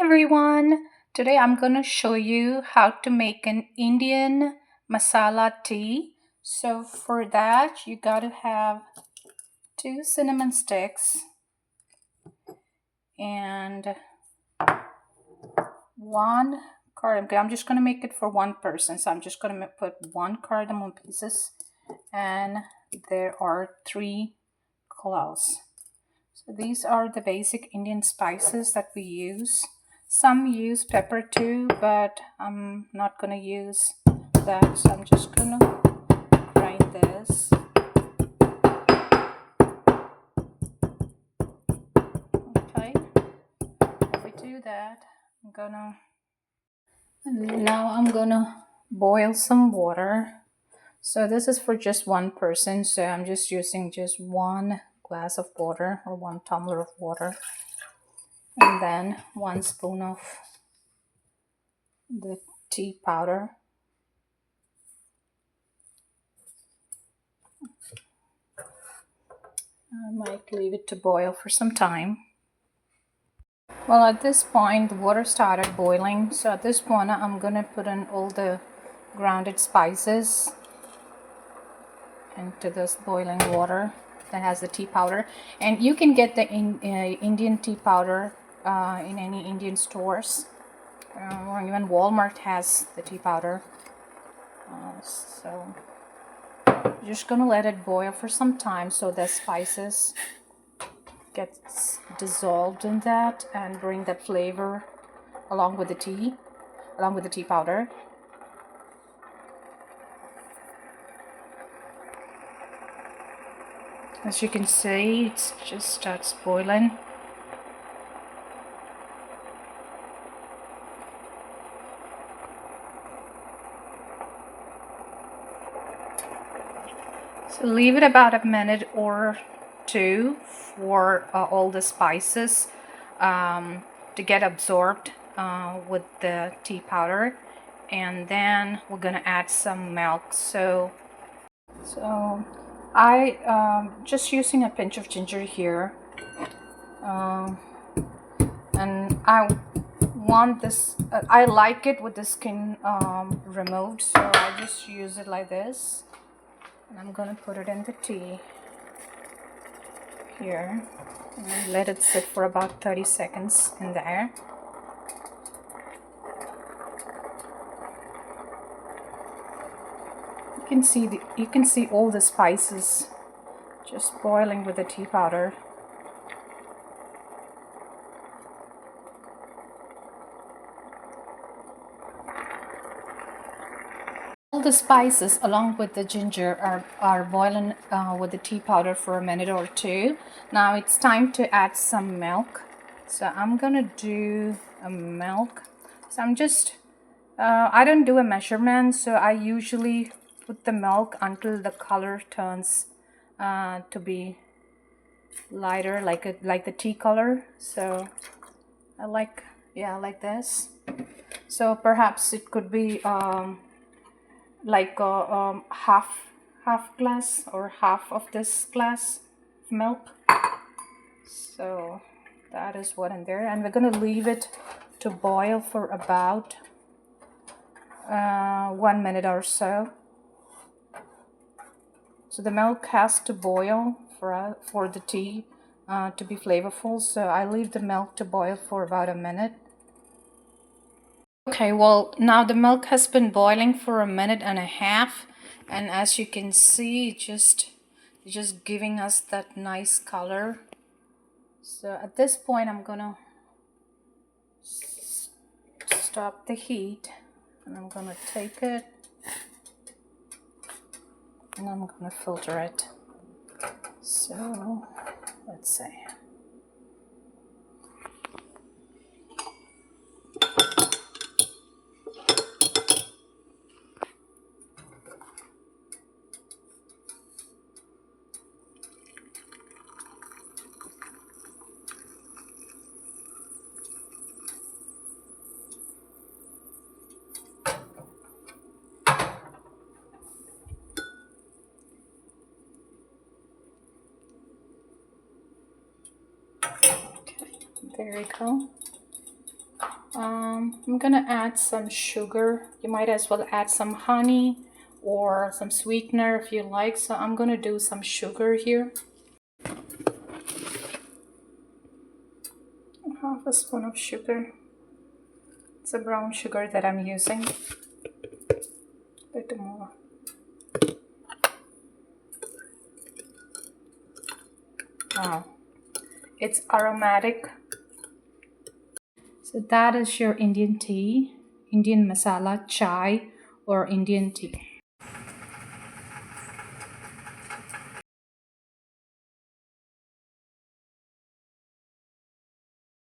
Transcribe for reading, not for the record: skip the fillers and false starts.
everyone, today I'm gonna show you how to make an Indian masala tea. So for that you gotta have 2 cinnamon sticks and 1 cardamom. I'm just gonna make it for one person, so I'm just gonna put 1 cardamom pieces, and there are 3 cloves. So these are the basic Indian spices that we use. Some use pepper too, but I'm not gonna use that, so I'm just gonna grind this. Okay, if we do that, now I'm gonna boil some water. So this is for just one person, so I'm just using just 1 glass of water or 1 tumbler of water, and then 1 spoon of the tea powder. I might leave it to boil for some time. Well, at this point the water started boiling, so at this point I'm gonna put in all the grounded spices into this boiling water that has the tea powder. And you can get the Indian tea powder in any Indian stores, or even Walmart has the tea powder. So you're just gonna let it boil for some time so the spices gets dissolved in that and bring that flavor along with the tea powder. As you can see, it just starts boiling. So leave it about a minute or two for all the spices to get absorbed with the tea powder, and then we're gonna add some milk. So I just using a pinch of ginger here, and I want this. I like it with the skin removed, so I just use it like this. And I'm gonna put it in the tea here and let it sit for about 30 seconds in there. You can see all the spices just boiling with the tea powder. All the spices along with the ginger are boiling with the tea powder for a minute or two. Now it's time to add some milk. So I'm gonna do a milk. So I'm just I don't do a measurement, so I usually put the milk until the color turns to be lighter, like the tea color. So I like this. So perhaps it could be like half glass or half of this glass of milk. So that is what in there, and we're gonna leave it to boil for about 1 minute or so. So the milk has to boil for the tea to be flavorful, so I leave the milk to boil for about a minute. Okay, well, now the milk has been boiling for a minute and a half, and as you can see, just giving us that nice color. So at this point I'm gonna stop the heat, and I'm gonna take it and I'm gonna filter it. So let's see. There we go. I'm gonna add some sugar. You might as well add some honey or some sweetener if you like. So I'm gonna do some sugar here. Half a spoon of sugar. It's a brown sugar that I'm using. A bit more. Wow, it's aromatic. So that is your Indian tea, Indian masala chai or Indian tea.